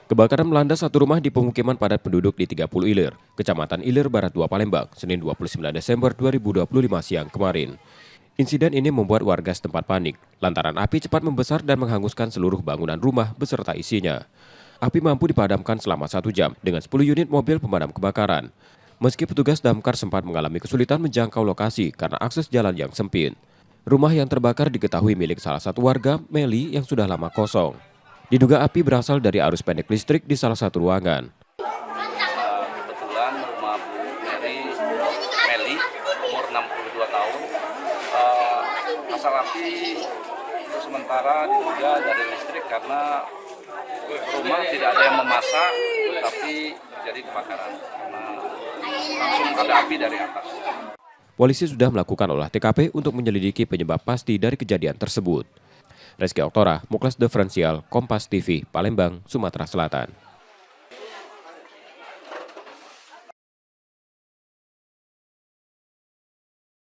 Kebakaran melanda satu rumah di pemukiman padat penduduk di 30 Ilir, Kecamatan Ilir Barat 2 Palembang, Senin 29 Desember 2025 siang kemarin. Insiden ini membuat warga setempat panik, lantaran api cepat membesar dan menghanguskan seluruh bangunan rumah beserta isinya. Api mampu dipadamkan selama 1 jam dengan 10 unit mobil pemadam kebakaran. Meski petugas damkar sempat mengalami kesulitan menjangkau lokasi karena akses jalan yang sempit. Rumah yang terbakar diketahui milik salah satu warga, Meli, yang sudah lama kosong. Diduga api berasal dari arus pendek listrik di salah satu ruangan. Kebetulan rumah Bu Meli, umur 62 tahun, asal api sementara diduga dari listrik karena rumah tidak ada yang memasak, tapi terjadi kebakaran. Langsung ada api dari atas. Polisi sudah melakukan olah TKP untuk menyelidiki penyebab pasti dari kejadian tersebut. Reski Oktora, Muklas Diferensial, Kompas TV, Palembang, Sumatera Selatan.